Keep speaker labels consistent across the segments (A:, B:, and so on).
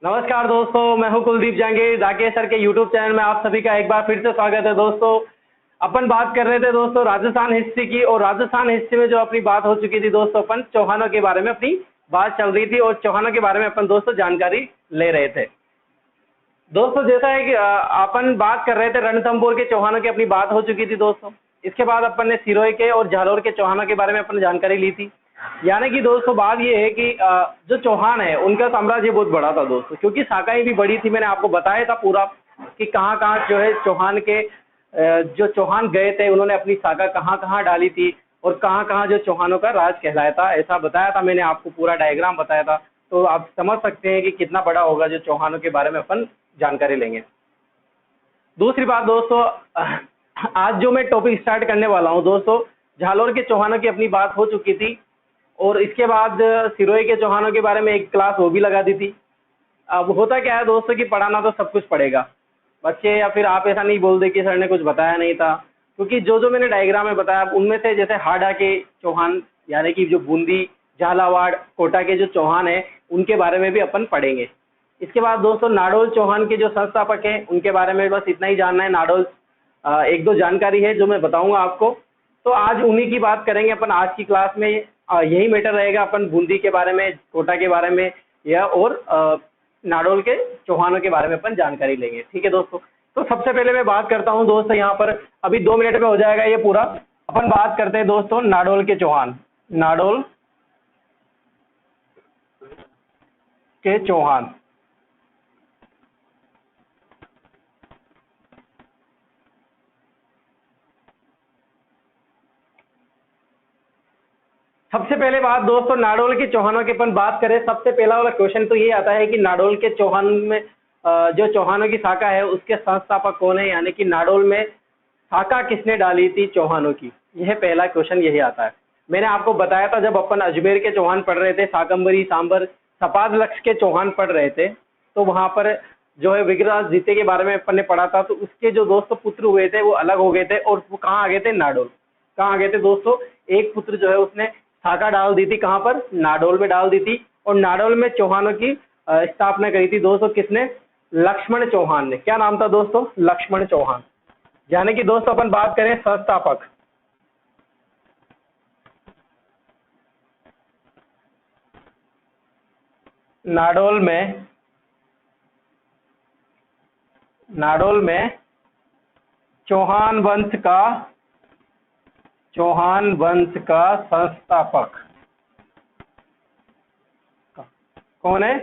A: नमस्कार दोस्तों, मैं हूं कुलदीप जहांगीर। राकेश सर के यूट्यूब चैनल में आप सभी का एक बार फिर से स्वागत है। दोस्तों अपन बात कर रहे थे दोस्तों राजस्थान हिस्ट्री की, और राजस्थान हिस्ट्री में जो अपनी बात हो चुकी थी दोस्तों, अपन चौहानों के बारे में अपनी बात चल रही थी और चौहानों के बारे में अपन दोस्तों जानकारी ले रहे थे। दोस्तों जैसा है कि अपन बात कर रहे थे रणथंभौर के चौहानों की अपनी बात हो चुकी थी दोस्तों। इसके बाद अपन ने सिरोही के और झालोर के चौहानों के बारे में अपन जानकारी ली थी। यानी कि दोस्तों बात ये है कि जो चौहान है उनका साम्राज्य बहुत बड़ा था दोस्तों, क्योंकि शाखाएं भी बड़ी थी। मैंने आपको बताया था पूरा कि कहाँ कहाँ जो है चौहान के जो चौहान गए थे उन्होंने अपनी शाखा कहाँ कहाँ डाली थी और कहाँ कहाँ जो चौहानों का राज कहलाया था, ऐसा बताया था मैंने आपको, पूरा डायग्राम बताया था। तो आप समझ सकते हैं कि कितना बड़ा होगा जो चौहानों के बारे में अपन जानकारी लेंगे। दूसरी बात दोस्तों, आज जो मैं टॉपिक स्टार्ट करने वाला हूं दोस्तों, झालोर के चौहानों की अपनी बात हो चुकी थी और इसके बाद सिरोही के चौहानों के बारे में एक क्लास वो भी लगा दी थी। अब होता क्या है दोस्तों कि पढ़ाना तो सब कुछ पड़ेगा बच्चे, या फिर आप ऐसा नहीं बोल दे कि सर ने कुछ बताया नहीं था, क्योंकि जो जो मैंने डायग्राम में बताया उनमें से जैसे हाड़ा के चौहान यानी कि जो बूंदी झालावाड़ कोटा के जो चौहान है उनके बारे में भी अपन पढ़ेंगे। इसके बाद दोस्तों नाडोल चौहान के जो संस्थापक हैं उनके बारे में बस इतना ही जानना है। नाडोल एक दो जानकारी है जो मैं बताऊंगा आपको, तो आज उन्हीं की बात करेंगे अपन आज की क्लास में। यही मैटर रहेगा, अपन बूंदी के बारे में, कोटा के बारे में या और नाडोल के चौहानों के बारे में अपन जानकारी लेंगे। ठीक है दोस्तों, तो सबसे पहले मैं बात करता हूं दोस्तों, यहाँ पर अभी 2 मिनट में हो जाएगा ये पूरा। अपन बात करते हैं दोस्तों नाडोल के चौहान, नाडोल के चौहान। सबसे पहले बात दोस्तों, नाडोल के चौहानों की अपन बात करें, सबसे पहला वाला क्वेश्चन तो ये आता है कि नाडोल के चौहान में जो चौहानों की शाखा है उसके संस्थापक कौन है, यानी कि नाडोल में शाखा किसने डाली थी चौहानों की, यह पहला क्वेश्चन यही आता है। मैंने आपको बताया था जब अपन अजमेर के चौहान पढ़ रहे थे, शाकंभरी सांबर सपाद लक्ष्य के चौहान पढ़ रहे थे, तो वहां पर जो है विग्रहराज जीते के बारे में अपन ने पढ़ा था। तो उसके जो दोस्तों पुत्र हुए थे वो अलग हो गए थे और वो कहाँ आ गए थे, नाडोल। कहाँ आ गए थे दोस्तों, एक पुत्र जो है उसने शाखा डाल दी थी, कहाँ पर, नाडोल में डाल दी थी। और नाडोल में चौहानों की स्थापना करी थी दोस्तों, किसने, लक्ष्मण चौहान ने। क्या नाम था दोस्तों, लक्ष्मण चौहान। यानी कि दोस्तों अपन बात करें संस्थापक, नाडोल में चौहान वंश का संस्थापक कौन है,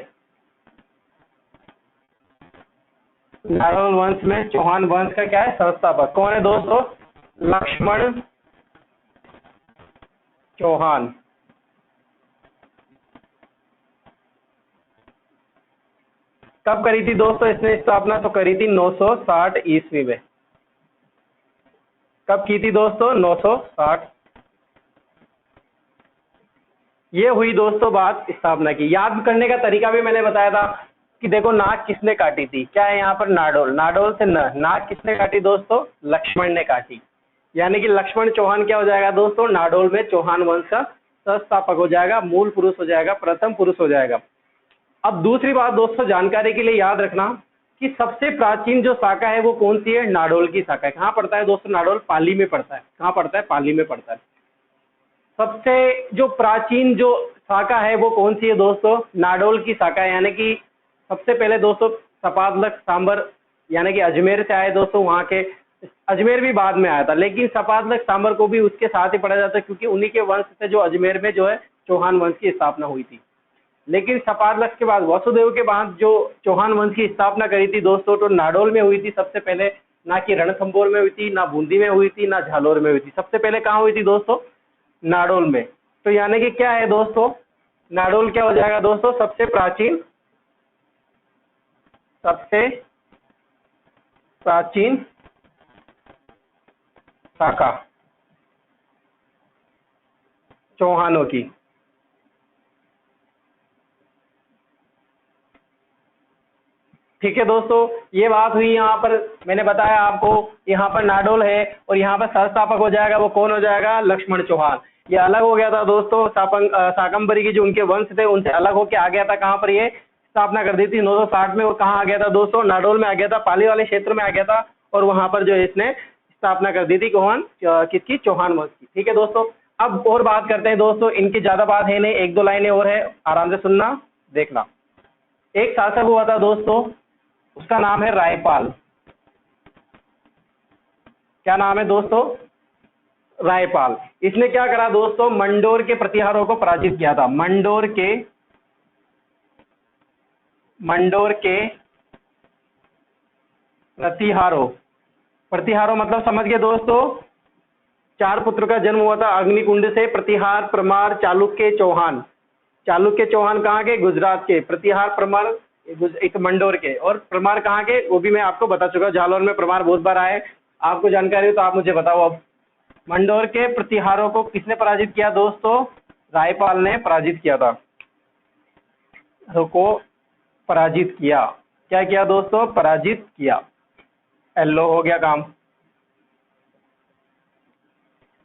A: नाडोल वंश में चौहान वंश का क्या है, संस्थापक कौन है दोस्तों, लक्ष्मण चौहान। कब करी थी दोस्तों इसने स्थापना, तो करी थी 960 ईस्वी में। कब की थी दोस्तों, 960। ये हुई दोस्तों बात स्थापना की। याद करने का तरीका भी मैंने बताया था कि देखो नाक किसने काटी थी, क्या है यहाँ पर, नाडोल से नाक किसने काटी दोस्तों, लक्ष्मण ने काटी। यानी कि लक्ष्मण चौहान क्या हो जाएगा दोस्तों, नाडोल में चौहान वंश का संस्थापक हो जाएगा, मूल पुरुष हो जाएगा, प्रथम पुरुष हो जाएगा। अब दूसरी बात दोस्तों जानकारी के लिए याद रखना कि सबसे प्राचीन जो शाखा है वो कौन सी है, नाडोल की शाखा है। कहाँ पड़ता है दोस्तों, नाडोल पाली में पड़ता है। कहाँ पड़ता है, पाली में पड़ता है। सबसे जो प्राचीन जो शाखा है वो कौन सी है दोस्तों, नाडोल की शाखा है। यानी कि सबसे पहले दोस्तों सपादलक सांबर यानी कि अजमेर से आए दोस्तों, वहाँ के अजमेर भी बाद में आया था, लेकिन सपादलक सांबर को भी उसके साथ ही पढ़ा जाता है, क्योंकि उन्हीं के वंश से जो अजमेर में जो है चौहान वंश की स्थापना हुई थी। लेकिन सपादलक के बाद वसुदेव के बाद जो चौहान वंश की स्थापना करी थी दोस्तों, तो नाडोल में हुई थी सबसे पहले, ना कि रणथंभौर में हुई थी, ना बूंदी में हुई थी, ना झालोर में हुई थी। सबसे पहले कहाँ हुई थी दोस्तों, नाडोल में। तो यानी कि क्या है दोस्तों, नाडोल क्या हो जाएगा दोस्तों, सबसे प्राचीन शाखा चौहानों की। ठीक है दोस्तों, ये बात हुई। यहाँ पर मैंने बताया आपको, यहाँ पर नाडोल है और यहाँ पर संस्थापक हो जाएगा, वो कौन हो जाएगा, लक्ष्मण चौहान। ये अलग हो गया था दोस्तों, शाकंभरी के जो उनके वंश थे उनसे अलग होके आ गया था, कहाँ पर, ये स्थापना कर दी थी 960 में। और कहाँ आ गया था दोस्तों? नाडोल में आ गया था, पाली वाले क्षेत्र में आ गया था। और वहां पर जो है इसने स्थापना कर दी थी कौन? किसकी? चौहान वंश की। ठीक है दोस्तों, अब और बात करते हैं दोस्तों, इनकी ज्यादा बात है नहीं, एक दो लाइनें और है, आराम से सुनना देखना। एक शासक हुआ था दोस्तों, उसका नाम है रायपाल। क्या नाम है दोस्तों? रायपाल। इसने क्या करा दोस्तों? मंडोर के प्रतिहारों को पराजित किया था। मंडोर के प्रतिहारों, प्रतिहारों मतलब समझ गए दोस्तों? चार पुत्र का जन्म हुआ था अग्निकुंड से, प्रतिहार, परमार, चालुक्य, चौहान। चालुक्य चौहान कहाँ के? गुजरात के। प्रतिहार, परमार एक मंडोर के। और परमार कहाँ के? वो भी मैं आपको बता चुका, जालौर में परमार बहुत बार आए। आपको जानकारी हो तो आप मुझे बताओ। अब मंडोर के प्रतिहारों को किसने पराजित किया दोस्तों? रायपाल ने पराजित किया था। को पराजित किया, क्या किया दोस्तों? पराजित किया। एलो हो गया काम।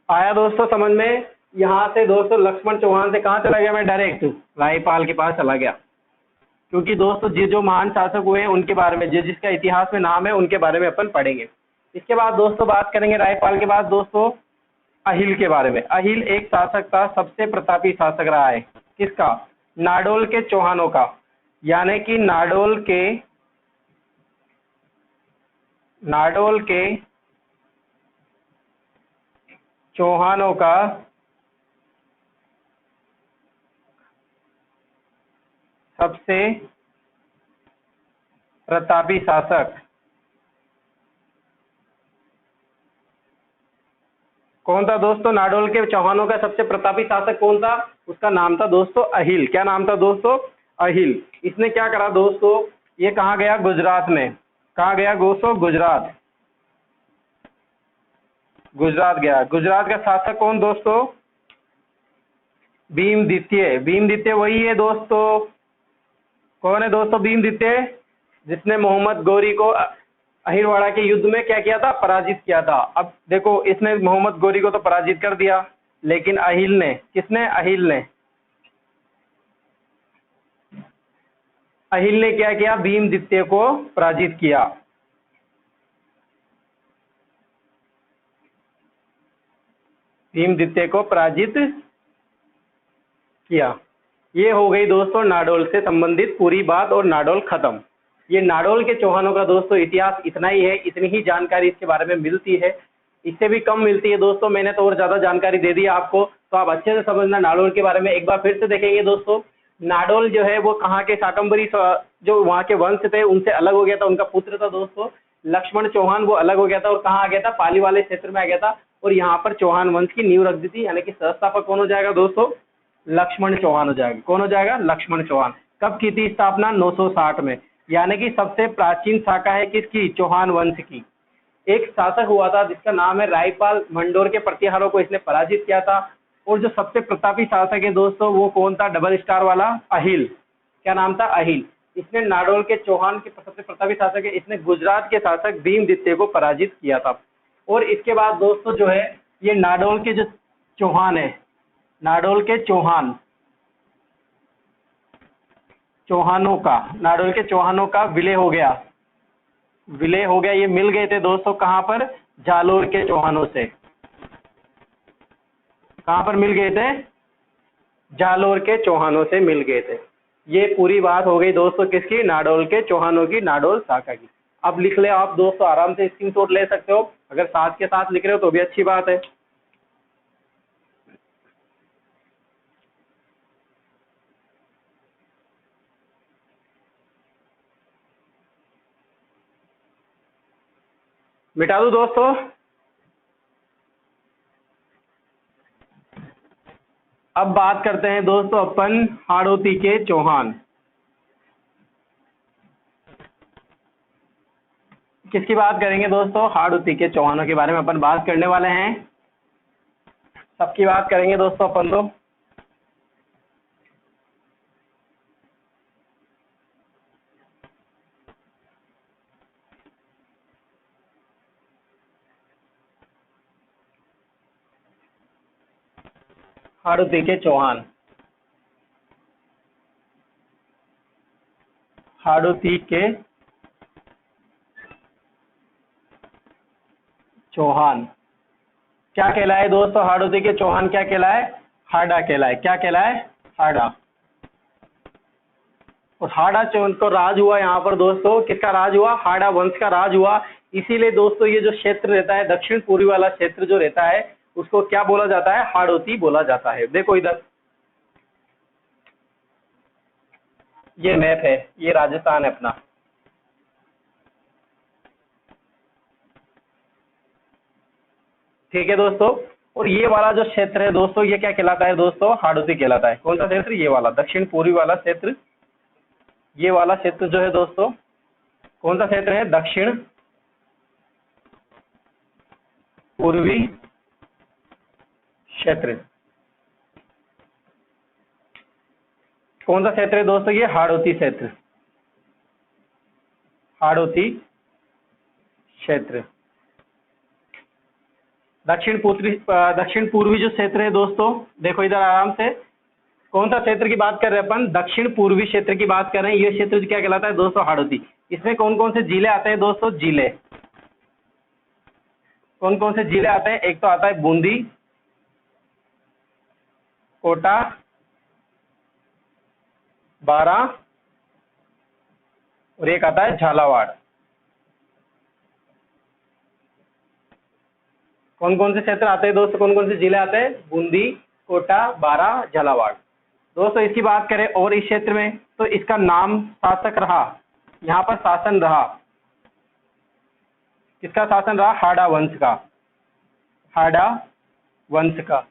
A: आया दोस्तों समझ में? यहां से दोस्तों लक्ष्मण चौहान से कहां चला गया मैं? डायरेक्ट रायपाल के पास चला गया। क्योंकि दोस्तों जो महान शासक हुए हैं उनके बारे में, जिसका इतिहास में नाम है, उनके बारे में अपन पढ़ेंगे। इसके बाद दोस्तों बात करेंगे रायपाल के बाद दोस्तों अहिल के बारे में। अहिल एक शासक था, सबसे प्रतापी शासक रहा है। किसका? नाडोल के चौहानों का। यानी कि नाडोल के चौहानों का सबसे प्रतापी शासक कौन था दोस्तों? नाडोल के चौहानों का सबसे प्रतापी शासक कौन था? उसका नाम था दोस्तों अहिल। क्या नाम था दोस्तों? अहिल। इसने क्या करा दोस्तों? ये कहाँ गया? गुजरात में। कहाँ गया दोस्तों? गुजरात। गुजरात गया। गुजरात का शासक कौन दोस्तों? भीमद्वितीय। भीमद्वितीय वही है दोस्तों। कौन है दोस्तों भीमद्वितीय? जिसने मोहम्मद गौरी को अहिरवाड़ा के युद्ध में क्या किया था? पराजित किया था। अब देखो, इसने मोहम्मद गौरी को तो पराजित कर दिया, लेकिन अहिल ने, किसने? अहिल ने क्या किया? भीमद्वितीय को पराजित किया। भीमद्वितीय को पराजित किया। ये हो गई दोस्तों नाडोल से संबंधित पूरी बात, और नाडोल खत्म। ये नाडोल के चौहानों का दोस्तों इतिहास इतना ही है, इतनी ही जानकारी इसके बारे में मिलती है, इससे भी कम मिलती है दोस्तों। मैंने तो और ज्यादा जानकारी दे दी आपको, तो आप अच्छे से समझना नाडोल के बारे में। एक बार फिर से देखेंगे दोस्तों, नाडोल जो है वो कहाँ के? शाकंभरी जो वहाँ के वंश थे उनसे अलग हो गया था। उनका पुत्र था दोस्तों लक्ष्मण चौहान, वो अलग हो गया था और कहाँ आ गया था? पाली वाले क्षेत्र में आ गया था। और यहाँ पर चौहान वंश की नींव रख दी थी। यानी कि संस्थापक कौन हो जाएगा दोस्तों? लक्ष्मण चौहान हो जाएगा। कौन हो जाएगा? लक्ष्मण चौहान। कब की थी स्थापना? 960 में। यानी कि सबसे प्राचीन शाखा है किसकी? चौहान वंश की। एक शासक हुआ था जिसका नाम है रायपाल, मंडोर के प्रतिहारों को इसने पराजित किया था। और जो सबसे प्रतापी शासक है दोस्तों वो कौन था? डबल स्टार वाला अहिल। क्या नाम था? अहिल। इसने नाडोल के चौहान के सबसे प्रतापी शासक है, इसने गुजरात के शासक भीमद्वितीय को पराजित किया था। और इसके बाद दोस्तों जो है ये नाडोल के जो चौहान है, नाडोल के नाडोल के चौहानों का विलय हो गया। ये मिल गए थे दोस्तों कहां पर? जालोर के चौहानों से। कहां पर मिल गए थे? जालोर के चौहानों से मिल गए थे। ये पूरी बात हो गई दोस्तों किसकी? नाडोल के चौहानों की, नाडोल शाखा की। अब लिख ले आप दोस्तों, आराम से स्क्रीनशॉट ले सकते हो। अगर साथ के साथ लिख रहे हो तो भी अच्छी बात है। मिटा दूं दोस्तों? अब बात करते हैं दोस्तों अपन हाड़ौती के चौहान। किसकी बात करेंगे दोस्तों? हाड़ौती के चौहानों के बारे में अपन बात करने वाले हैं। सबकी बात करेंगे दोस्तों अपन तो। हाड़ौती के चौहान। हाड़ौती के चौहान क्या कहलाए दोस्तों? हाड़ौती के चौहान क्या कहलाए? हाड़ा कहलाए। क्या कहलाए? हाड़ा। और हाड़ा चौहान को राज हुआ यहाँ पर दोस्तों, किसका राज हुआ? हाड़ा वंश का राज हुआ। इसीलिए दोस्तों ये जो क्षेत्र रहता है, दक्षिण पूर्वी वाला क्षेत्र जो रहता है, उसको क्या बोला जाता है? हाड़ौती बोला जाता है। देखो इधर ये मैप है, ये राजस्थान है अपना। ठीक है दोस्तों, और ये वाला जो क्षेत्र है दोस्तों, ये क्या कहलाता है दोस्तों? हाड़ौती कहलाता है। कौन सा क्षेत्र? ये वाला दक्षिण पूर्वी वाला क्षेत्र। ये वाला क्षेत्र जो है दोस्तों, कौन सा क्षेत्र है? दक्षिण पूर्वी क्षेत्र। कौन सा क्षेत्र है दोस्तों? ये हाड़ौती क्षेत्र। हाड़ौती क्षेत्र। दक्षिण पूर्वी जो क्षेत्र है दोस्तों, देखो इधर आराम से, कौन सा क्षेत्र की बात कर रहे हैं अपन? दक्षिण पूर्वी क्षेत्र की बात कर रहे हैं। ये क्षेत्र क्या कहलाता है दोस्तों? हाड़ौती। इसमें कौन कौन से जिले आते हैं दोस्तों? जिले कौन कौन से जिले आते हैं? एक तो आता है बूंदी, कोटा, बारा, और एक आता है झालावाड़। कौन कौन से क्षेत्र आते हैं दोस्तों? कौन कौन से जिले आते हैं? बूंदी, कोटा, बारा, झालावाड़। दोस्तों इसकी बात करें और इस क्षेत्र में, तो इसका नाम शासक रहा, यहाँ पर शासन रहा, किसका शासन रहा? हाड़ा वंश का। हाड़ा वंश का।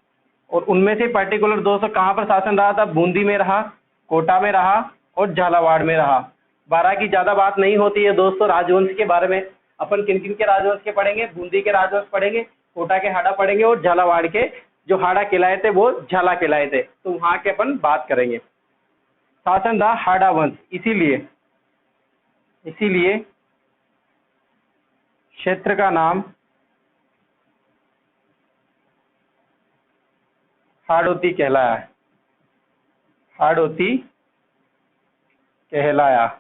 A: और उनमें से पर्टिकुलर दोस्तों कहाँ पर शासन रहा था? बूंदी में रहा, कोटा में रहा, और झालावाड़ में रहा। बारह की ज्यादा बात नहीं होती है दोस्तों राजवंश के बारे में। अपन किन किन के राजवंश के पढ़ेंगे? बूंदी के राजवंश पढ़ेंगे, कोटा के हाड़ा पढ़ेंगे, और झालावाड़ के जो हाड़ा कहलाए थे वो झाला कहलाए थे, तो वहां के अपन बात करेंगे। शासन रहा हाड़ा वंश, इसीलिए इसीलिए क्षेत्र का नाम हाड़ौती कहलाया। हाड़ौती कहलाया।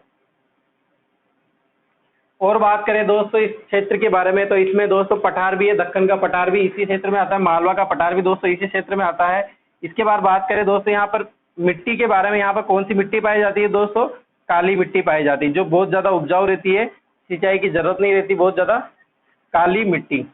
A: और बात करें दोस्तों इस क्षेत्र के बारे में, तो इसमें दोस्तों पठार भी है, दक्कन का पठार भी इसी क्षेत्र में आता है, मालवा का पठार भी दोस्तों इसी क्षेत्र में आता है। इसके बाद बात करें दोस्तों यहाँ पर मिट्टी के बारे में, यहाँ पर कौन सी मिट्टी पाई जाती है दोस्तों? काली मिट्टी पाई जाती है, जो बहुत ज्यादा उपजाऊ रहती है, सिंचाई की जरूरत नहीं रहती बहुत ज्यादा। काली मिट्टी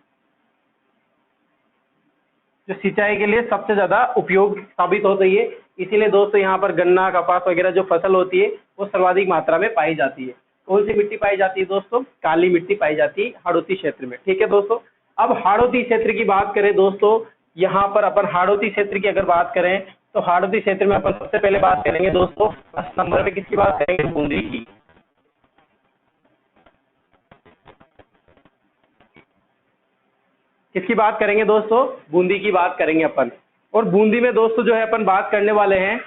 A: जो सिंचाई के लिए सबसे ज्यादा उपयोग साबित होती है, इसीलिए दोस्तों यहाँ पर गन्ना, कपास वगैरह जो फसल होती है वो सर्वाधिक मात्रा में पाई जाती है। कौन सी मिट्टी पाई जाती है दोस्तों? काली मिट्टी पाई जाती है हाड़ौती क्षेत्र में। ठीक है दोस्तों, अब हाड़ौती क्षेत्र की बात करें दोस्तों, यहाँ पर अपन हाड़ौती क्षेत्र की अगर बात करें, तो हाड़ौती क्षेत्र में अपन सबसे पहले बात करेंगे दोस्तों, फर्स्ट नंबर पे किसकी बात करेंगे? बूंदी की। किसकी बात करेंगे दोस्तों? बूंदी की बात करेंगे अपन। और बूंदी में दोस्तों जो है अपन बात करने वाले हैं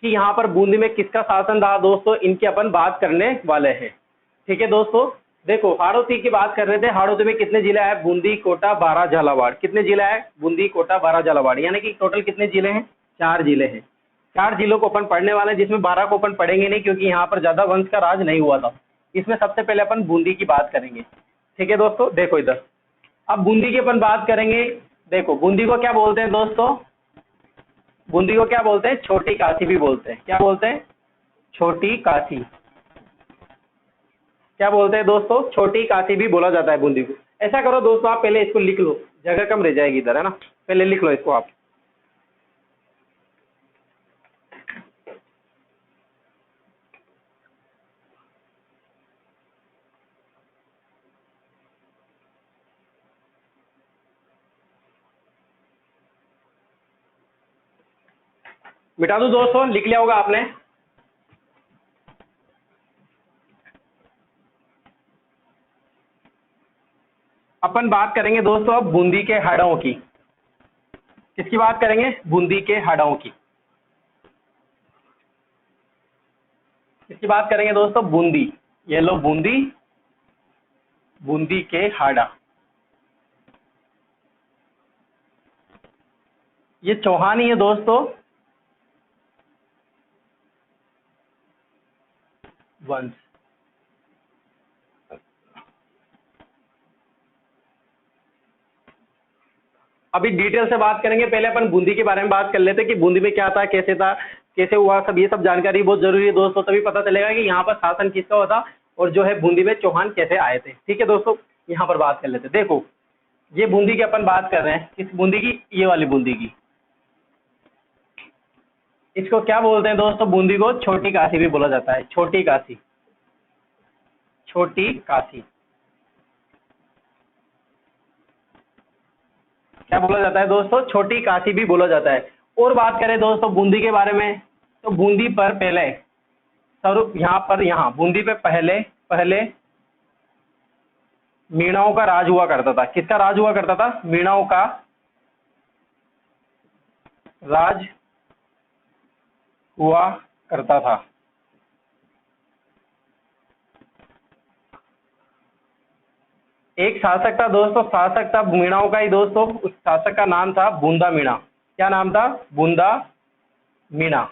A: कि यहाँ पर बूंदी में किसका शासन रहा दोस्तों, इनकी अपन बात करने वाले हैं। ठीक है दोस्तों, देखो हाड़ौती की बात कर रहे थे, हाड़ौती में कितने जिले आए? बूंदी, कोटा, बारा, झालावाड़। कितने जिले आए? बूंदी, कोटा, बारा, झालावाड़, यानी कि टोटल कितने जिले हैं? 4 जिले हैं। 4 जिलों को अपन पढ़ने वाले हैं, जिसमें 12 को अपन पढ़ेंगे नहीं, क्योंकि यहाँ पर ज्यादा वंश का राज नहीं हुआ था। इसमें सबसे पहले अपन बूंदी की बात करेंगे। ठीक है दोस्तों, देखो इधर, अब बूंदी की अपन बात करेंगे। देखो बूंदी को क्या बोलते हैं दोस्तों? बूंदी को क्या बोलते हैं? छोटी काशी भी बोलते हैं। क्या बोलते हैं? छोटी काशी। क्या बोलते हैं दोस्तों? छोटी काशी भी बोला जाता है बूंदी को। ऐसा करो दोस्तों, आप पहले इसको लिख लो, जगह कम रह जाएगी इधर, है ना? पहले लिख लो इसको आप। मिटा दो दोस्तों, लिख लिया होगा आपने। अपन बात करेंगे दोस्तों अब बूंदी के हाड़ों की। किसकी बात करेंगे? बूंदी के हाड़ों की। किसकी बात करेंगे दोस्तों? बूंदी। ये लो बूंदी, बूंदी के हाड़ा। ये चौहान ही है दोस्तों। वंश। अभी डिटेल से बात करेंगे, पहले अपन बूंदी के बारे में बात कर लेते हैं कि बूंदी में क्या था, कैसे हुआ, सब ये सब जानकारी बहुत जरूरी है दोस्तों, तभी पता चलेगा कि यहाँ पर शासन किसका हुआ था और जो है बूंदी में चौहान कैसे आए थे। ठीक है दोस्तों, यहाँ पर बात कर लेते हैं। देखो, ये बूंदी की अपन बात कर रहे हैं, किस बूंदी की? ये वाली बूंदी की। इसको क्या बोलते हैं दोस्तों? बूंदी को छोटी काशी भी बोला जाता है, छोटी काशी, छोटी काशी क्या बोला जाता है दोस्तों? छोटी काशी भी बोला जाता है। और बात करें दोस्तों बूंदी के बारे में, तो बूंदी पर पहले स्वरूप यहाँ बूंदी पे पहले पहले मीणाओं का राज हुआ करता था। किसका राज हुआ करता था? मीणाओं का राज हुआ करता था। एक शासक था दोस्तों, शासक था मीणाओं का ही दोस्तों, उस शासक का नाम था बूंदा मीणा। क्या नाम था? बूंदा मीणा।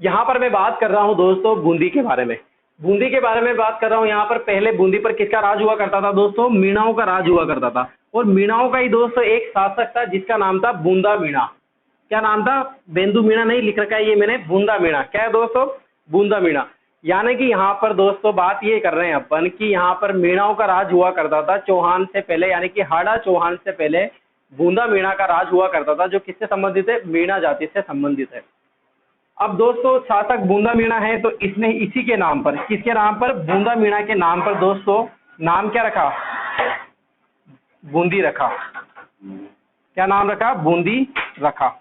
A: यहाँ पर मैं बात कर रहा हूँ दोस्तों बूंदी के बारे में, बूंदी के बारे में बात कर रहा हूँ। यहाँ पर पहले बूंदी पर किसका राज हुआ करता था दोस्तों? मीणाओं का राज हुआ करता था। और मीणाओं का ही दोस्तों एक शासक था जिसका नाम था बूंदा मीणा। क्या नाम था? बेंदु मीणा नहीं लिख रखा है ये मैंने, बूंदा मीणा। क्या है दोस्तों? बूंदा मीणा। यानी कि यहाँ पर दोस्तों बात ये कर रहे हैं अपन कि यहाँ पर मीणाओं का राज हुआ करता था चौहान से पहले, यानी कि हाड़ा चौहान से पहले बूंदा मीणा का राज हुआ करता था, जो किससे संबंधित है? मीणा जाति से संबंधित है। अब दोस्तों शासक बूंदा मीणा है, तो इसने इसी के नाम पर, किसके नाम पर? बूंदा मीणा के नाम पर दोस्तों नाम क्या रखा? बूंदी रखा। क्या नाम रखा? बूंदी रखा।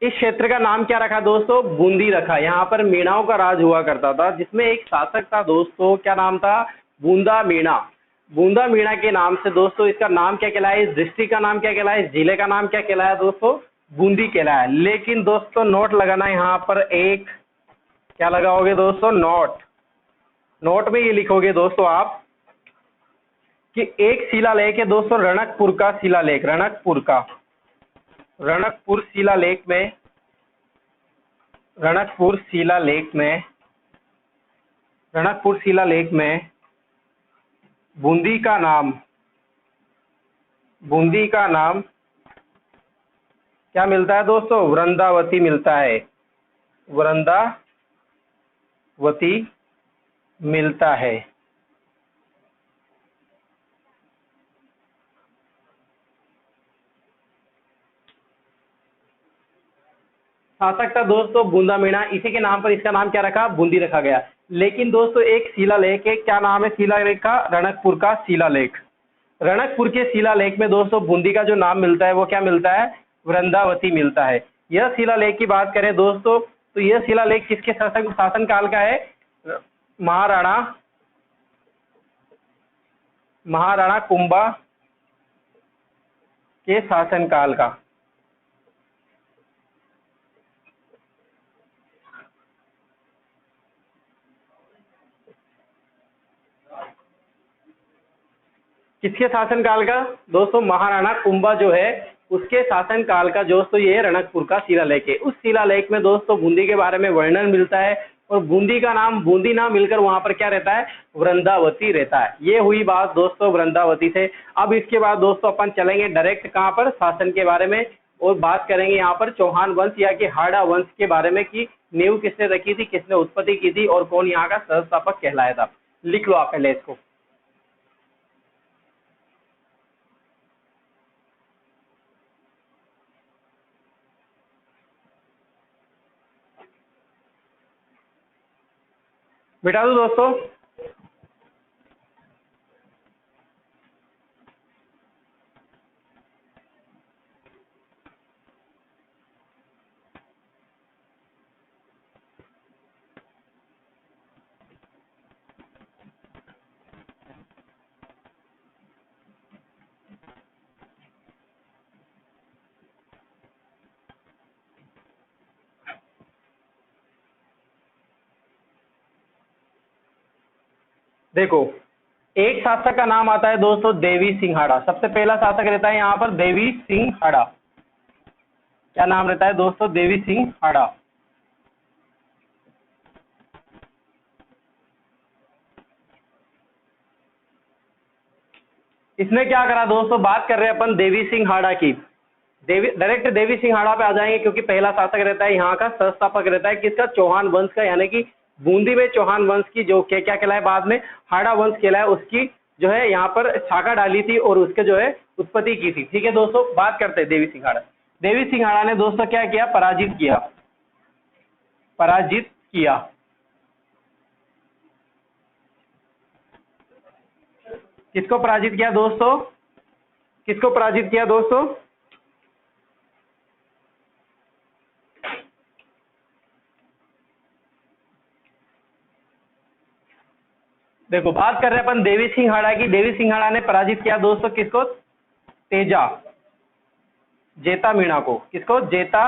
A: इस क्षेत्र का नाम क्या रखा दोस्तों? बूंदी रखा। यहाँ पर मीणाओं का राज हुआ करता था, जिसमें एक शासक था दोस्तों, क्या नाम था? बूंदा मीणा। बूंदा मीणा के नाम से दोस्तों इसका नाम क्या कहलाया? इस डिस्ट्रिक्ट का नाम क्या कहलाया? इस जिले का नाम क्या कहलाया दोस्तों? बूंदी कहलाया। लेकिन दोस्तों नोट लगाना यहाँ पर एक, क्या लगाओगे दोस्तों? नोट। नोट में ये लिखोगे दोस्तों आप कि एक शिलालेख है दोस्तों, रणकपुर का शिलालेख, रणकपुर शिलालेख में, रणकपुर शिलालेख में, रणकपुर शिलालेख में बूंदी का नाम, बूंदी का नाम क्या मिलता है दोस्तों? वृंदावती मिलता है, वृंदावती मिलता है। शासक था दोस्तों बूंदा मीणा, इसी के नाम पर इसका नाम क्या रखा? बूंदी रखा गया। लेकिन दोस्तों एक शिलालेख है, क्या नाम है शिलालेख का? रणकपुर का शिलालेख। रणकपुर के शिलालेख में दोस्तों बूंदी का जो नाम मिलता है वो क्या मिलता है? वृंदावती मिलता है। यह शिलालेख की बात करें दोस्तों, तो यह शिलालेख किसके शासन काल का है? महाराणा महाराणा कुंभा के शासन काल का। किसके शासन काल का दोस्तों? महाराणा कुंभा जो है उसके शासन काल का दोस्तों ये रणकपुर का शिलालेख है। उस शिलालेख में दोस्तों बूंदी के बारे में वर्णन मिलता है, और बूंदी का नाम बूंदी ना मिलकर वहां पर क्या रहता है? वृंदावती रहता है। ये हुई बात दोस्तों वृंदावती से। अब इसके बाद दोस्तों अपन चलेंगे डायरेक्ट कहाँ पर? शासन के बारे में, और बात करेंगे यहाँ पर चौहान वंश या कि हाड़ा वंश के बारे में, कि नींव किसने रखी थी, किसने उत्पत्ति की थी, और कौन यहाँ का संस्थापक कहलाया था। लिख लो आप पहले इसको। बिठा दो दोस्तों। देखो, एक शासक का नाम आता है दोस्तों देवी सिंघाड़ा। सबसे पहला शासक रहता है यहाँ पर देवी सिंघाड़ा। क्या नाम रहता है दोस्तों? देवी सिंघाड़ा। इसने क्या करा दोस्तों? बात कर रहे हैं अपन देवी सिंघाड़ा की। डायरेक्ट देवी सिंघाड़ा पे आ जाएंगे क्योंकि पहला शासक रहता है यहाँ का, संस्थापक रहता है किसका? चौहान वंश का, यानी कि बूंदी में चौहान वंश की जो क्या कहलाए बाद में हाड़ा वंश कहलाए, उसकी जो है यहाँ पर शाखा डाली थी और उसके जो है उत्पत्ति की थी। ठीक है दोस्तों, बात करते हैं देवी सिंघाड़ा। देवी सिंघाड़ा ने दोस्तों क्या किया? पराजित किया। पराजित किया। किसको पराजित किया दोस्तों? किसको पराजित किया दोस्तों? देखो, बात कर रहे हैं अपन देवी सिंघाड़ा की। देवी सिंघाड़ा ने पराजित किया दोस्तों किसको? तेजा जेता मीणा को। किसको? जेता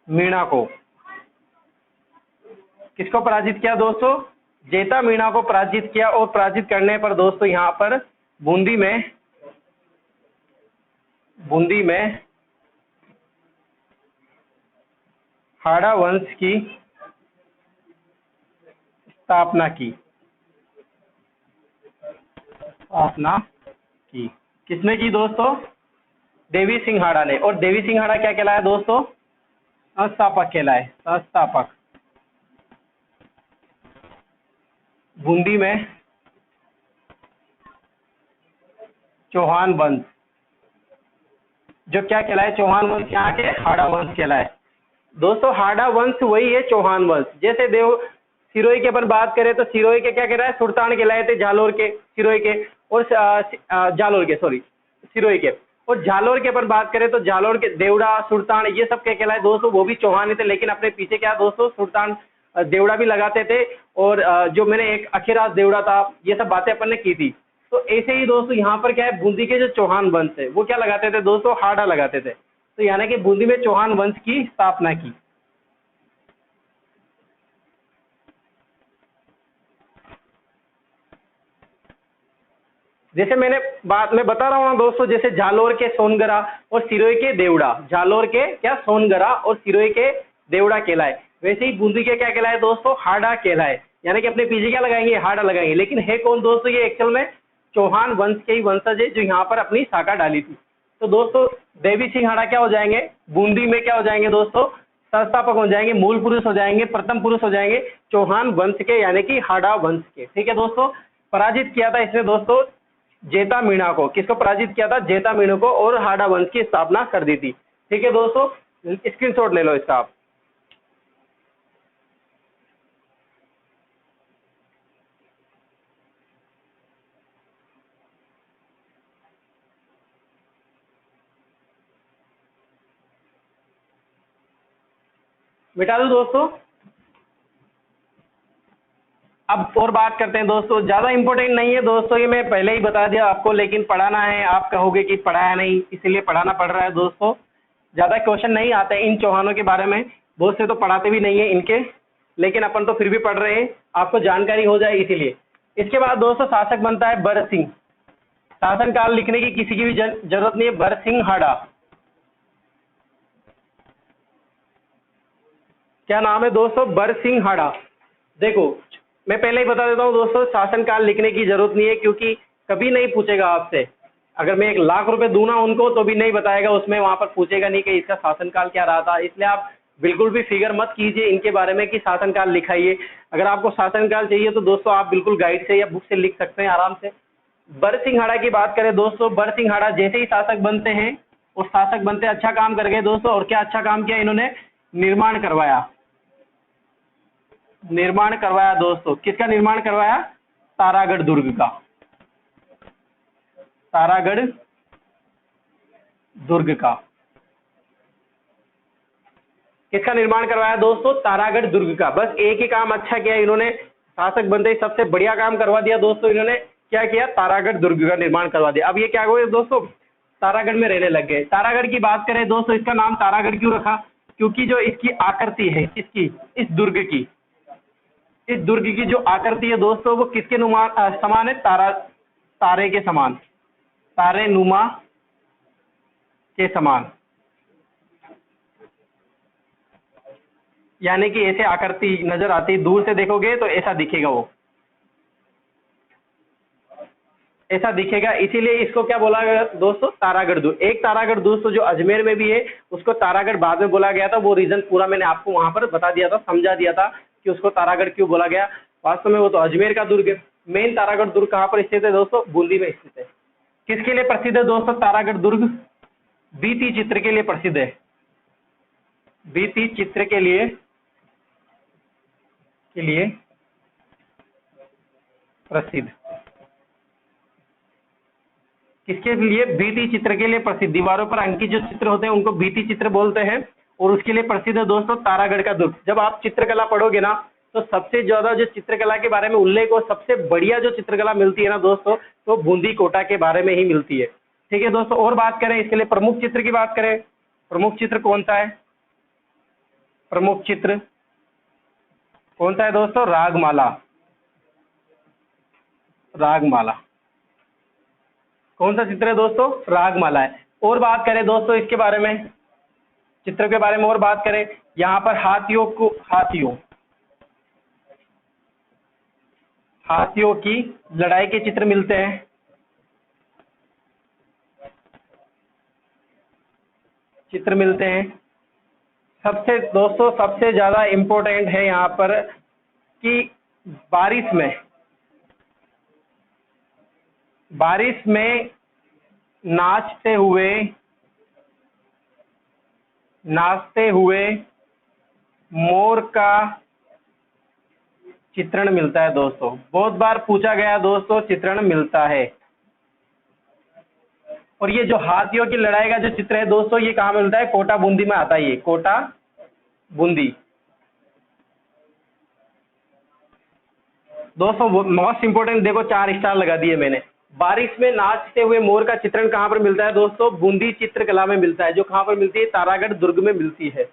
A: मीणा को। किसको पराजित किया दोस्तों? जेता मीणा को पराजित किया। और पराजित करने पर दोस्तों यहाँ पर बूंदी में हाड़ा वंश की स्थापना की। किसने की दोस्तों? देवी सिंघाड़ा ने। और देवी सिंघाड़ा क्या कहलाया दोस्तों? संस्थापक कहलाए। संस्थापक। बूंदी में चौहान वंश, जो क्या कहलाए? चौहान वंश यहाँ के हाड़ा वंश कहलाए। दोस्तों हाड़ा वंश वही है चौहान वंश। जैसे सिरोही के अपन बात करें तो सिरोही के क्या कहलाए? सुल्तान कहलाए थे झालोर के, सिरोही के। और जालोर के, सॉरी, सिरोही के। और झालोर के अपन बात करें तो झालोर के देवड़ा, सुल्तान, ये सब क्या कहलाए दोस्तों? वो भी चौहान ही थे, लेकिन अपने पीछे क्या दोस्तों? सुल्तान देवड़ा भी लगाते थे। और जो मैंने एक अखीराज देवड़ा था, ये सब बातें अपन ने की थी। तो ऐसे ही दोस्तों यहाँ पर क्या है? बूंदी के जो चौहान वंश है वो क्या लगाते थे दोस्तों? हाड़ा लगाते थे। तो यानी कि बूंदी में चौहान वंश की स्थापना की। जैसे मैं बता रहा हूँ ना दोस्तों, जैसे जालोर के सोनगरा और सिरोही के देवड़ा, जालोर के क्या? सोनगरा और सिरोही के देवड़ा कहलाए। वैसे ही बूंदी के क्या कहलाए दोस्तों? हाड़ा कहलाए। यानी कि अपने पीछे क्या लगाएंगे? हाड़ा लगाएंगे। लेकिन है कौन दोस्तों? ये एक्चुअल में चौहान वंश के ही वंशज है, जो यहाँ पर अपनी शाखा डाली थी। तो दोस्तों देवी सिंघाड़ा क्या हो जाएंगे? बूंदी में क्या हो जाएंगे दोस्तों? संस्थापक हो जाएंगे, मूल पुरुष हो जाएंगे, प्रथम पुरुष हो जाएंगे चौहान वंश के, यानी कि हाड़ा वंश के। ठीक है दोस्तों, पराजित किया था इसने दोस्तों जेता मीणा को। किसको पराजित किया था? जेता मीणा को। और हाड़ा वंश की स्थापना कर दी थी। ठीक है दोस्तों, स्क्रीनशॉट ले लो इसका आप। मिटा दो दोस्तों। अब और बात करते हैं दोस्तों, ज्यादा इंपॉर्टेंट नहीं है दोस्तों, ये मैं पहले ही बता दिया आपको, लेकिन पढ़ाना है। आप कहोगे कि पढ़ाया नहीं, इसीलिए पढ़ाना पड़ रहा है दोस्तों। ज्यादा क्वेश्चन नहीं आते इन चौहानों के बारे में, बहुत से तो पढ़ाते भी नहीं है इनके, लेकिन अपन तो फिर भी पढ़ रहे हैं, आपको जानकारी हो जाए इसीलिए। इसके बाद दोस्तों शासक बनता है बरसिंह। शासनकाल लिखने की किसी की भी जरूरत नहीं है। बरसिंघाड़ा, क्या नाम है दोस्तों? बरसिंघाड़ा। देखो मैं पहले ही बता देता हूँ दोस्तों, शासनकाल लिखने की जरूरत नहीं है, क्योंकि कभी नहीं पूछेगा आपसे। अगर मैं 1,00,000 रुपए दूं ना उनको तो भी नहीं बताएगा, उसमें वहां पर पूछेगा नहीं कि इसका शासनकाल क्या रहा था। इसलिए आप बिल्कुल भी फिगर मत कीजिए इनके बारे में कि शासनकाल लिखाइए। अगर आपको शासनकाल चाहिए तो दोस्तों आप बिल्कुल गाइड से या बुक से लिख सकते हैं आराम से। बरसिंघाड़ा की बात करें दोस्तों, बरसिंघाड़ा जैसे ही शासक बनते हैं, और शासक बनते अच्छा काम कर गए दोस्तों। और क्या अच्छा काम किया इन्होंने? निर्माण करवाया। निर्माण करवाया दोस्तों। किसका निर्माण करवाया? तारागढ़ दुर्ग का। तारागढ़ दुर्ग का। किसका निर्माण करवाया दोस्तों? तारागढ़ दुर्ग का। बस एक ही काम अच्छा किया इन्होंने, शासक बनते ही सबसे बढ़िया काम करवा दिया दोस्तों इन्होंने। क्या किया? तारागढ़ दुर्ग का निर्माण करवा दिया। अब ये क्या हुए दोस्तों? तारागढ़ में रहने लग गए। तारागढ़ की बात करें दोस्तों, इसका नाम तारागढ़ क्यों रखा? क्योंकि जो इसकी आकृति है, इसकी, इस दुर्ग की, इस दुर्ग की जो आकृति है दोस्तों वो किसके समान है? तारे के समान, तारे नुमा के समान, यानी कि ऐसे आकृति नजर आती, दूर से देखोगे तो ऐसा दिखेगा, वो ऐसा दिखेगा। इसीलिए इसको क्या बोला गया दोस्तों? तारागढ़ दुर्ग। एक तारागढ़ दोस्तों जो अजमेर में भी है, उसको तारागढ़ बाद में बोला गया था। वो रीजन पूरा मैंने आपको वहां पर बता दिया था, समझा दिया था कि उसको तारागढ़ क्यों बोला गया। वास्तव में वो तो अजमेर का दुर्ग है। मेन तारागढ़ दुर्ग कहाँ पर स्थित है दोस्तों? बूंदी में स्थित है। किसके लिए प्रसिद्ध है दोस्तों तारागढ़ दुर्ग? भित्ति चित्र के लिए प्रसिद्ध है। भित्ति चित्र के लिए प्रसिद्ध। किसके लिए? भित्ति चित्र के लिए प्रसिद्ध। दीवारों पर अंकित जो चित्र होते हैं उनको भित्ति चित्र बोलते हैं, और उसके लिए प्रसिद्ध है दोस्तों तारागढ़ का दुर्ग। जब आप चित्रकला पढ़ोगे ना, तो सबसे ज्यादा जो चित्रकला के बारे में उल्लेख और सबसे बढ़िया जो चित्रकला मिलती है ना दोस्तों, तो बूंदी कोटा के बारे में ही मिलती है। ठीक है दोस्तों, और बात करें इसके लिए प्रमुख चित्र की बात करें, प्रमुख चित्र कौन सा है? प्रमुख चित्र कौन सा है दोस्तों? रागमाला। रागमाला कौन सा चित्र है दोस्तों? रागमाला है। और बात करें दोस्तों इसके बारे में, चित्र के बारे में और बात करें, यहाँ पर हाथियों की लड़ाई के चित्र मिलते हैं। सबसे ज्यादा इंपॉर्टेंट है यहाँ पर कि बारिश में नाचते हुए मोर का चित्रण मिलता है दोस्तों। बहुत बार पूछा गया दोस्तों, चित्रण मिलता है। और ये जो हाथियों की लड़ाई का जो चित्र है दोस्तों, ये कहाँ मिलता है? कोटा बूंदी में आता है। ये कोटा बूंदी दोस्तों मोस्ट इंपोर्टेंट। देखो 4 स्टार लगा दिए मैंने। बारिश में नाचते हुए मोर का चित्रण कहाँ पर मिलता है दोस्तों? बूंदी चित्रकला में मिलता है। जो कहाँ पर मिलती है? तारागढ़ दुर्ग में मिलती है।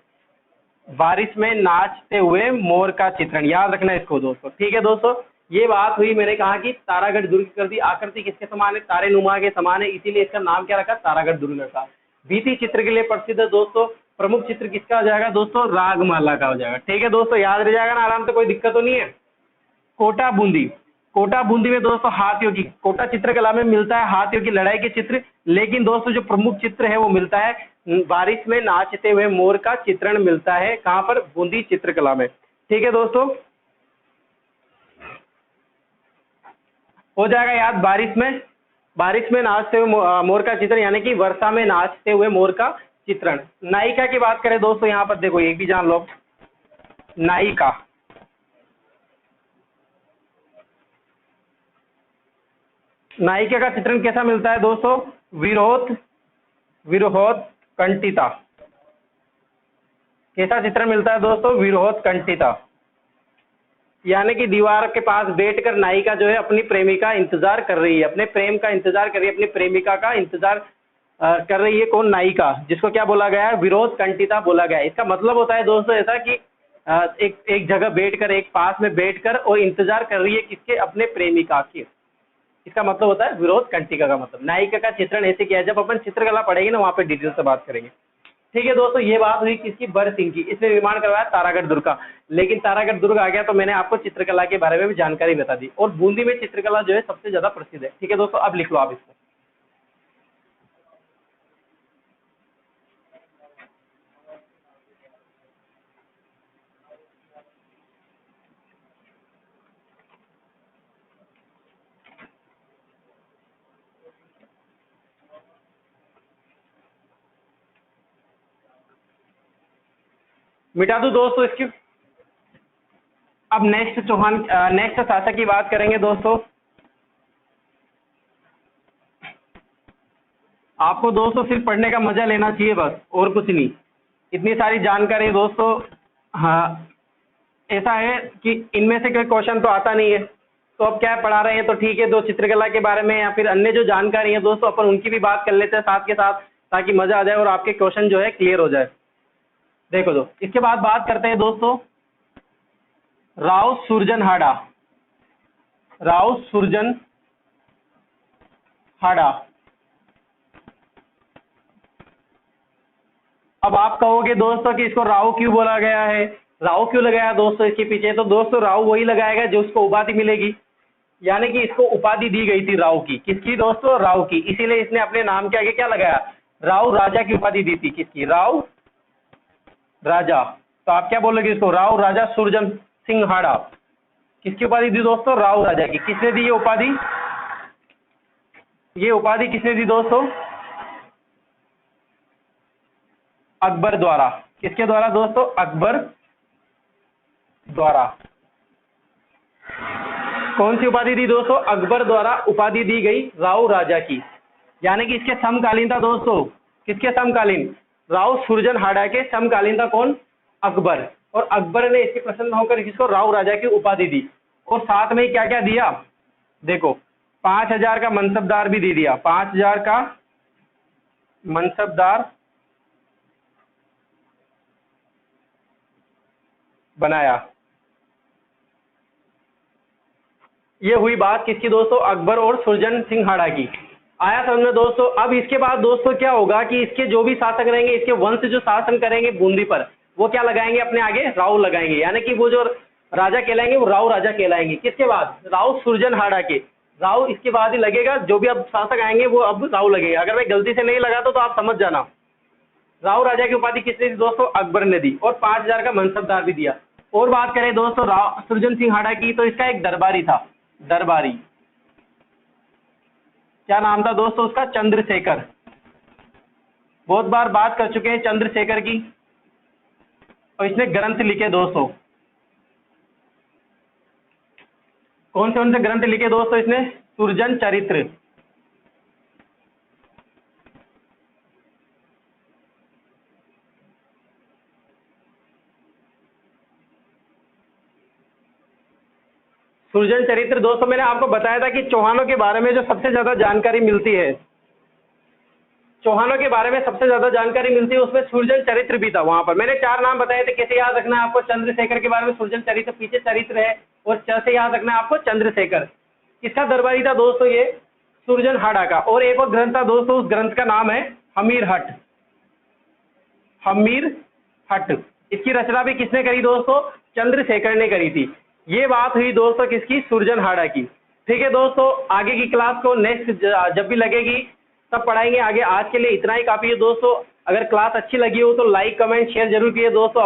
A: बारिश में नाचते हुए मोर का चित्रण, याद रखना इसको दोस्तों। ठीक है दोस्तों, ये बात हुई। मैंने कहा कि तारागढ़ दुर्ग कर दी। आकृति किसके समान है? तारे नुमा के समान है, इसीलिए इसका नाम क्या रखा? तारागढ़ दुर्ग का। भित्ति चित्र के लिए प्रसिद्ध है दोस्तों। प्रमुख चित्र किसका हो जाएगा दोस्तों? रागमाला का हो जाएगा। ठीक है दोस्तों, याद रह जाएगा ना आराम से, कोई दिक्कत तो नहीं है। कोटा बूंदी में दोस्तों हाथियों की, कोटा चित्रकला में मिलता है हाथियों की लड़ाई के चित्र। लेकिन दोस्तों जो प्रमुख चित्र है वो मिलता है बारिश में नाचते हुए मोर का चित्रण मिलता है। कहां पर? बूंदी चित्रकला में। ठीक है दोस्तों, हो जाएगा याद। बारिश में नाचते हुए मोर का चित्रण, यानी कि वर्षा में नाचते हुए मोर का चित्रण। नायिका की बात करें दोस्तों, यहाँ पर देखो एक भी जान लो, नायिका का चित्रण कैसा मिलता है दोस्तों? विरोध कंठिता। कैसा चित्रण मिलता है दोस्तों? विरोध कंठिता, यानी कि दीवार के पास बैठकर नायिका जो है अपनी प्रेमिका इंतजार कर रही है, अपने प्रेम का इंतजार कर रही है, अपनी प्रेमिका का इंतजार कर रही है। कौन? नायिका, जिसको क्या बोला गया है? विरोध कंठिता बोला गया है। इसका मतलब होता है दोस्तों ऐसा कि एक जगह बैठकर, एक पास में बैठकर और इंतजार कर रही है किसके? अपने प्रेमिका के। इसका मतलब होता है विरोध कंठिका का मतलब। नायिका का चित्रण ऐसे किया है। जब अपन चित्रकला पढ़ेंगे ना, वहां पे डिटेल से बात करेंगे। ठीक है दोस्तों, ये बात हुई किसकी? बर सिंह की। इसने निर्माण करवाया तारागढ़ दुर्ग का। लेकिन तारागढ़ दुर्ग आ गया तो मैंने आपको चित्रकला के बारे में भी जानकारी बता दी। और बूंदी में चित्रकला जो है सबसे ज्यादा प्रसिद्ध है। ठीक है दोस्तों, अब लिख लो आप इसको। मिटा दूं दोस्तों इसकी। अब नेक्स्ट शासक की बात करेंगे दोस्तों। आपको दोस्तों सिर्फ पढ़ने का मजा लेना चाहिए बस, और कुछ नहीं। इतनी सारी जानकारी दोस्तों, हाँ ऐसा है कि इनमें से कोई क्वेश्चन तो आता नहीं है, तो अब क्या पढ़ा रहे हैं तो ठीक है। दो चित्रकला के बारे में या फिर अन्य जो जानकारी है दोस्तों, अपन उनकी भी बात कर लेते हैं साथ के साथ, ताकि मजा आ जाए और आपके क्वेश्चन जो है क्लियर हो जाए। देखो इसके बाद बात करते हैं दोस्तों राव सुरजन हाड़ा, राव सुरजन हाड़ा। अब आप कहोगे दोस्तों कि इसको राव क्यों बोला गया है, राव क्यों लगाया दोस्तों इसके पीछे? तो दोस्तों राव वही लगाएगा जो उसको उपाधि मिलेगी, यानी कि इसको उपाधि दी गई थी राव की। किसकी दोस्तों? राव की। इसीलिए इसने अपने नाम के आगे क्या लगाया? राव राजा की उपाधि दी थी। किसकी? राव राजा। तो आप क्या बोलोगे इसको? राव राजा सुरजन सिंह हाड़ा। किसकी उपाधि दी दोस्तों? राव राजा की। किसने दी ये उपाधि? ये उपाधि किसने दी दोस्तों? अकबर द्वारा। किसके द्वारा दोस्तों? अकबर द्वारा। कौन सी उपाधि दी दोस्तों? अकबर द्वारा उपाधि दी गई राव राजा की, यानी कि इसके समकालीन था दोस्तों। किसके समकालीन? राव सुरजन हाड़ा के समकालीन था कौन? अकबर। और अकबर ने इसकी प्रसन्न होकर किसको? राव राजा की उपाधि दी। और साथ में क्या क्या दिया देखो, 5,000 का मनसबदार भी दे दिया। 5,000 का मनसबदार बनाया। ये हुई बात किसकी दोस्तों? अकबर और सुरजन सिंह हाड़ा की। आया समझ में दोस्तों? अब इसके बाद दोस्तों क्या होगा कि इसके जो भी शासक रहेंगे, इसके वंश जो शासन करेंगे बूंदी पर, वो क्या लगाएंगे अपने आगे? राव लगाएंगे, यानी कि वो जो राजा कहलाएंगे वो राव राजा कहलाएंगे। किसके बाद? राव सुरजन हाड़ा के। राव इसके बाद ही लगेगा, जो भी अब शासक आएंगे वो अब राव लगेगा। अगर मैं गलती से नहीं लगाता तो आप समझ जाना। राव राजा की उपाधि किसने दी दोस्तों? अकबर ने दी। और 5,000 का मनसबदार भी दिया। और बात करें दोस्तों राव सुरजन सिंह हाड़ा की, तो इसका एक दरबारी था। दरबारी, क्या नाम था दोस्तों उसका? चंद्रशेखर। बहुत बार बात कर चुके हैं चंद्रशेखर की। और इसने ग्रंथ लिखे दोस्तों। कौन से ग्रंथ लिखे दोस्तों इसने? सुरजन चरित्र। सुरजन चरित्र दोस्तों, मैंने आपको बताया था कि चौहानों के बारे में जो सबसे ज्यादा जानकारी मिलती है, चौहानों के बारे में सबसे ज्यादा जानकारी मिलती है, उसमें सुरजन चरित्र भी था। वहां पर मैंने 4 नाम बताए थे। कैसे याद रखना है आपको? चंद्रशेखर के बारे में सुरजन चरित्र, पीछे चरित्र है, और च से याद रखना है आपको चंद्रशेखर। किसका दरबारी था दोस्तों? ये सुरजन हाड़ा का। और एक और ग्रंथ था दोस्तों, उस ग्रंथ का नाम है हमीर हट। हमीर हट। इसकी रचना भी किसने करी दोस्तों? चंद्रशेखर ने करी थी। ये बात हुई दोस्तों किसकी? सुरजन हाड़ा की। ठीक है दोस्तों, आगे की क्लास को नेक्स्ट जब भी लगेगी तब पढ़ाएंगे आगे। आज के लिए इतना ही काफी है दोस्तों। अगर क्लास अच्छी लगी हो तो लाइक कमेंट शेयर जरूर कीजिए दोस्तों।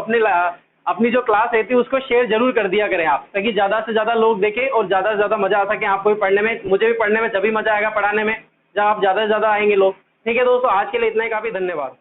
A: अपनी जो क्लास रहती है उसको शेयर जरूर कर दिया करें आप, ताकि ज्यादा से ज्यादा लोग देखें और ज्यादा से ज्यादा मजा आ सके आपको भी पढ़ने में, मुझे भी पढ़ने में। जब भी मजा आएगा पढ़ाने में जब आप ज्यादा से ज्यादा आएंगे लोग। ठीक है दोस्तों, आज के लिए इतना ही काफी। धन्यवाद।